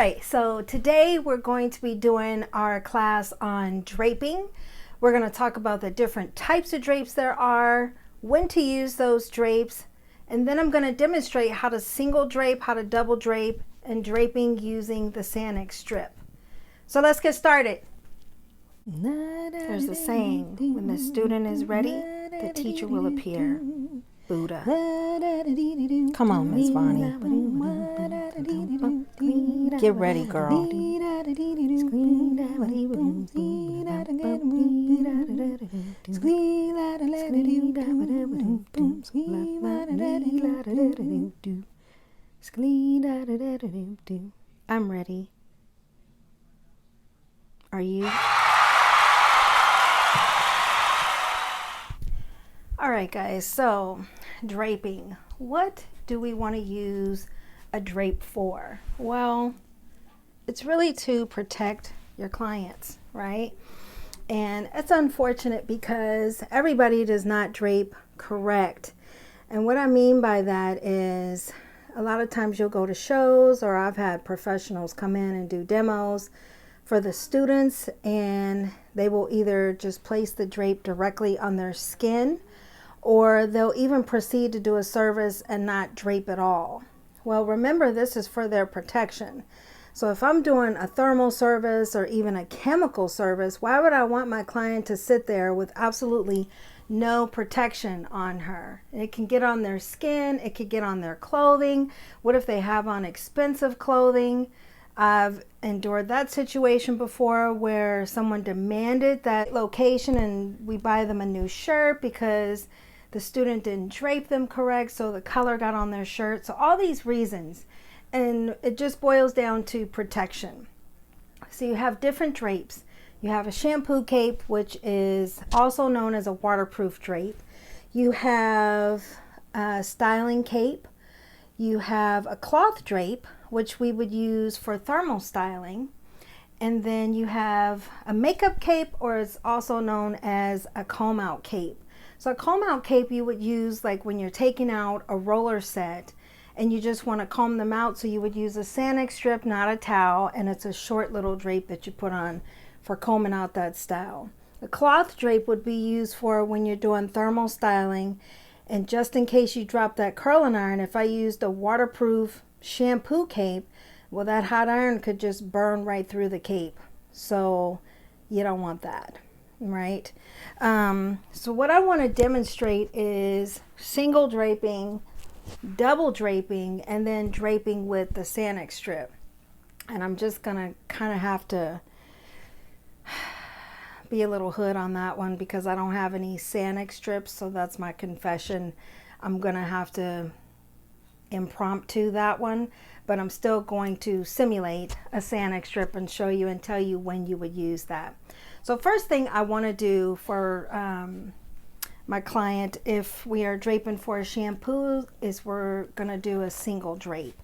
right, so today we're going to be doing our class on draping. We're going to talk about the different types of drapes there are, when to use those drapes, and then I'm going to demonstrate how to single drape, how to double drape, and draping using the Sanic strip. So let's get started. There's a saying, when the student is ready, the teacher will appear. Buddha. Come on, Miss Bonnie. Get ready, girl. I'm ready. Are you? All right, guys, so draping. What do we want to use a drape for? Well, it's really to protect your clients, right? And it's unfortunate because everybody does not drape correct. And what I mean by that is a lot of times you'll go to shows, or I've had professionals come in and do demos for the students, and they will either just place the drape directly on their skin, or they'll even proceed to do a service and not drape at all. Well, remember, this is for their protection. So if I'm doing a thermal service or even a chemical service, why would I want my client to sit there with absolutely no protection on her? It can get on their skin, it could get on their clothing. What if they have on expensive clothing? I've endured that situation before where someone demanded that location and we buy them a new shirt because the student didn't drape them correct, so the color got on their shirt. So all these reasons, and it just boils down to protection. So you have different drapes. You have a shampoo cape, which is also known as a waterproof drape. You have a styling cape. You have a cloth drape, which we would use for thermal styling. And then you have a makeup cape, or it's also known as a comb out cape. So a comb out cape you would use like when you're taking out a roller set and you just want to comb them out. So you would use a Sanic strip, not a towel, and it's a short little drape that you put on for combing out that style. The cloth drape would be used for when you're doing thermal styling, and just in case you drop that curling iron, if I used a waterproof shampoo cape, well, that hot iron could just burn right through the cape. So you don't want that, right? So what I want to demonstrate is single draping, double draping, and then draping with the Sanic strip. And I'm just gonna kind of have to be a little hood on that one because I don't have any Sanic strips, so that's my confession. I'm gonna have to impromptu that one, but I'm still going to simulate a Sanic strip and show you and tell you when you would use that. So first thing I want to do for my client, if we are draping for a shampoo, is we're going to do a single drape.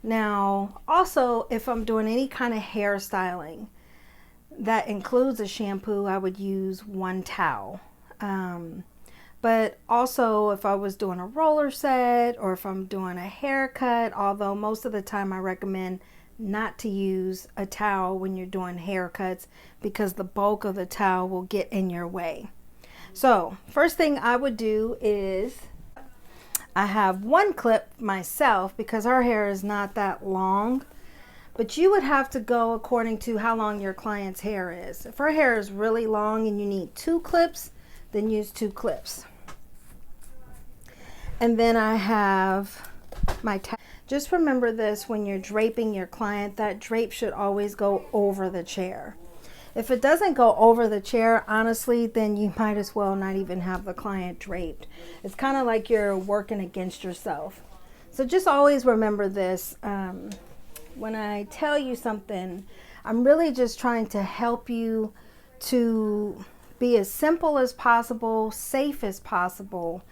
Now also, if I'm doing any kind of hair styling that includes a shampoo, I would use one towel. But also if I was doing a roller set, or if I'm doing a haircut, although most of the time I recommend not to use a towel when you're doing haircuts because the bulk of the towel will get in your way. So first thing I would do is I have one clip myself because our hair is not that long, but you would have to go according to how long your client's hair is. If her hair is really long and you need 2 clips, then use 2 clips. And then I have my towel. Just remember this, when you're draping your client, that drape should always go over the chair. If it doesn't go over the chair, honestly, then you might as well not even have the client draped. It's kind of like you're working against yourself. So just always remember this. When I tell you something, I'm really just trying to help you to be as simple as possible, safe as possible,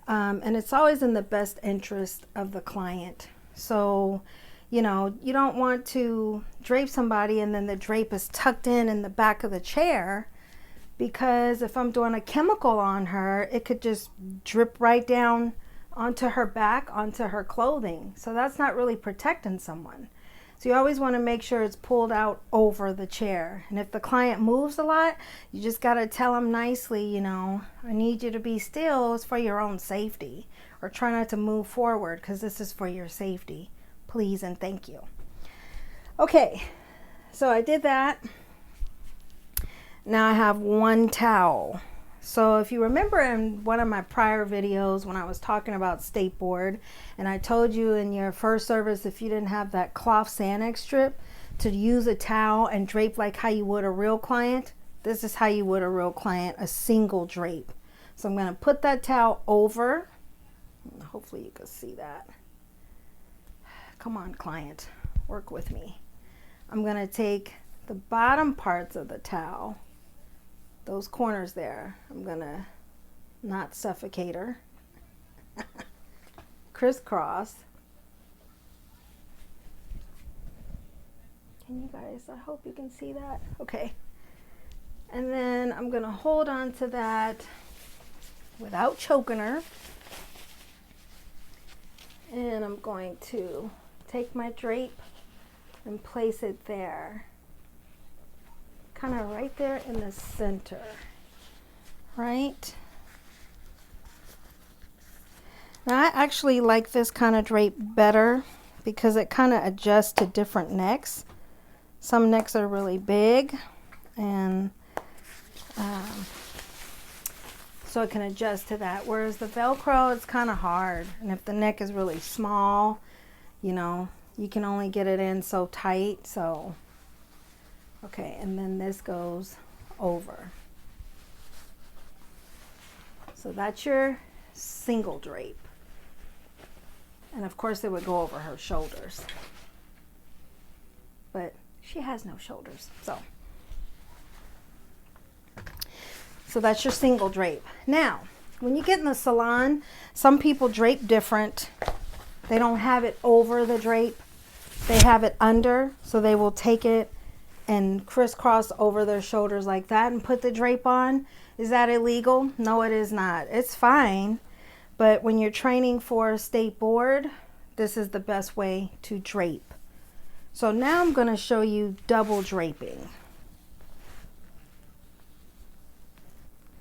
and it's always in the best interest of the client. So, you know, you don't want to drape somebody and then the drape is tucked in the back of the chair, because if I'm doing a chemical on her, it could just drip right down onto her back, onto her clothing. So that's not really protecting someone. So you always want to make sure it's pulled out over the chair. And if the client moves a lot, you just got to tell them nicely, you know, I need you to be still. It's for your own safety. Or try not to move forward because this is for your safety. Please and thank you. Okay, so I did that. Now I have one towel. So if you remember in one of my prior videos when I was talking about state board, and I told you in your first service, if you didn't have that cloth Sanic strip, to use a towel and drape like how you would a real client. This is how you would a real client, a single drape. So I'm going to put that towel over. Hopefully you can see that. Come on, client, work with me. I'm going to take the bottom parts of the towel, those corners there, I'm gonna not suffocate her. Crisscross. Can you guys, I hope you can see that. Okay. And then I'm gonna hold on to that without choking her. And I'm going to take my drape and place it there. Kind of right there in the center, right? Now I actually like this kind of drape better because it kind of adjusts to different necks. Some necks are really big, and so it can adjust to that. Whereas the Velcro, it's kind of hard, and if the neck is really small, you know, you can only get it in so tight. So okay, and then this goes over. So that's your single drape. And of course it would go over her shoulders. But she has no shoulders, so that's your single drape. Now, when you get in the salon, some people drape different. They don't have it over the drape. They have it under, so they will take it and crisscross over their shoulders like that and put the drape on. Is that illegal? No, it is not. It's fine. But when you're training for a state board, this is the best way to drape. So now I'm going to show you double draping.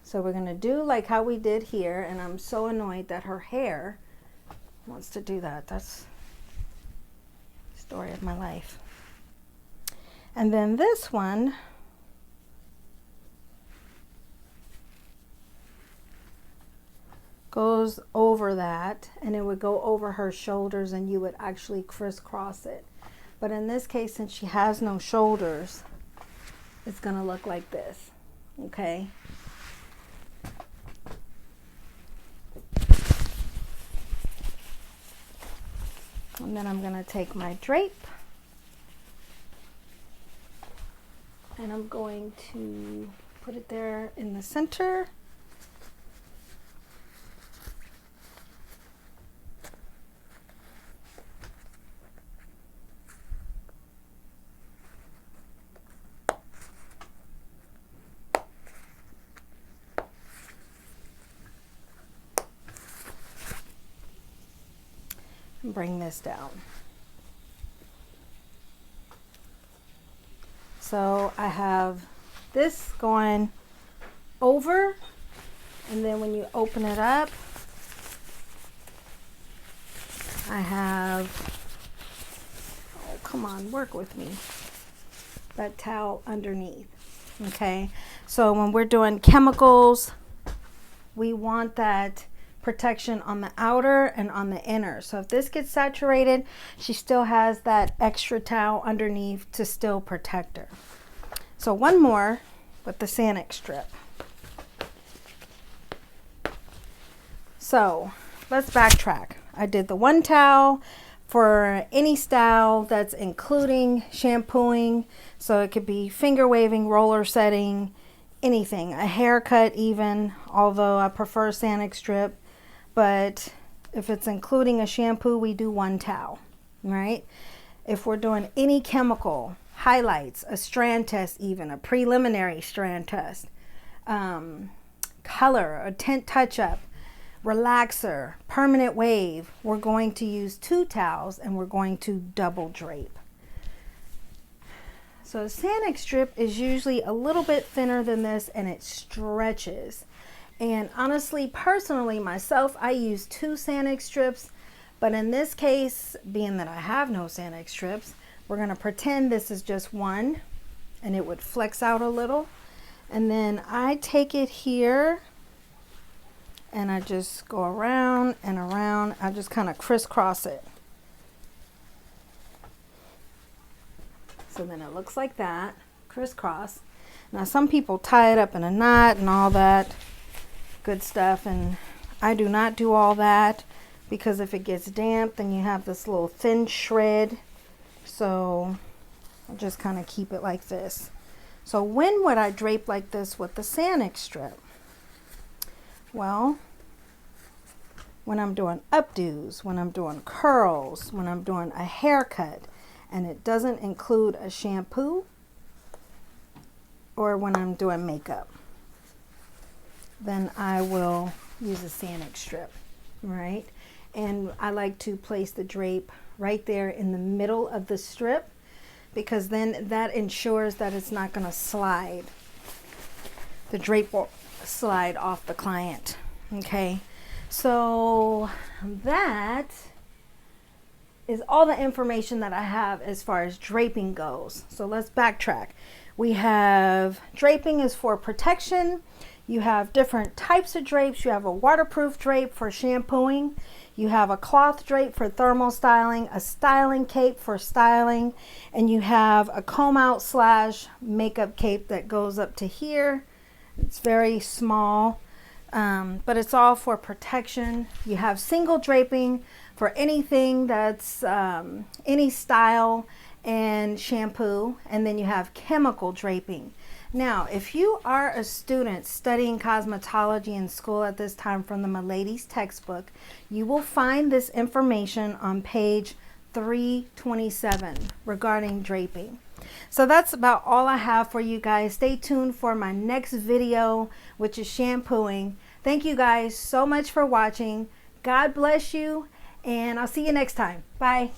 So we're going to do like how we did here, and I'm so annoyed that her hair wants to do that. That's the story of my life. And then this one, goes over that, and it would go over her shoulders, and you would actually crisscross it. But in this case, since she has no shoulders, it's going to look like this, okay? And then I'm going to take my drape, and I'm going to put it there in the center. And bring this down. So I have this going over, and then when you open it up, I have, oh come on, work with me, that towel underneath. Okay, so when we're doing chemicals, we want that protection on the outer and on the inner. So if this gets saturated, she still has that extra towel underneath to still protect her. So one more with the Sanic strip. So let's backtrack. I did the one towel for any style that's including shampooing. So it could be finger waving, roller setting, anything, a haircut even, although I prefer Sanic strip. But if it's including a shampoo, we do one towel, right? If we're doing any chemical, highlights, a strand test even, a preliminary strand test, color, a tint touch-up, relaxer, permanent wave, we're going to use two towels and we're going to double drape. So a Sanic strip is usually a little bit thinner than this, and it stretches. And honestly, personally, myself, I use 2 Sanic strips. But in this case, being that I have no Sanic strips, we're going to pretend this is just one, and it would flex out a little. And then I take it here and I just go around and around. I just kind of crisscross it. So then it looks like that, crisscross. Now some people tie it up in a knot and all that good stuff, and I do not do all that, because if it gets damp, then you have this little thin shred. So I'll just kind of keep it like this. So when would I drape like this with the Sanic strip? Well, when I'm doing updos, when I'm doing curls, when I'm doing a haircut, and it doesn't include a shampoo, or when I'm doing makeup, then I will use a Sanic strip, right? And I like to place the drape right there in the middle of the strip, because then that ensures that it's not going to slide. The drape will slide off the client. Okay, so that is all the information that I have as far as draping goes. So let's backtrack. We have draping is for protection. You have different types of drapes. You have a waterproof drape for shampooing. You have a cloth drape for thermal styling, a styling cape for styling, and you have a comb out / makeup cape that goes up to here. It's very small, but it's all for protection. You have single draping for anything that's any style and shampoo, and then you have chemical draping. Now, if you are a student studying cosmetology in school at this time from the Milady's textbook, you will find this information on page 327 regarding draping. So that's about all I have for you guys. Stay tuned for my next video, which is shampooing. Thank you guys so much for watching. God bless you, and I'll see you next time. Bye.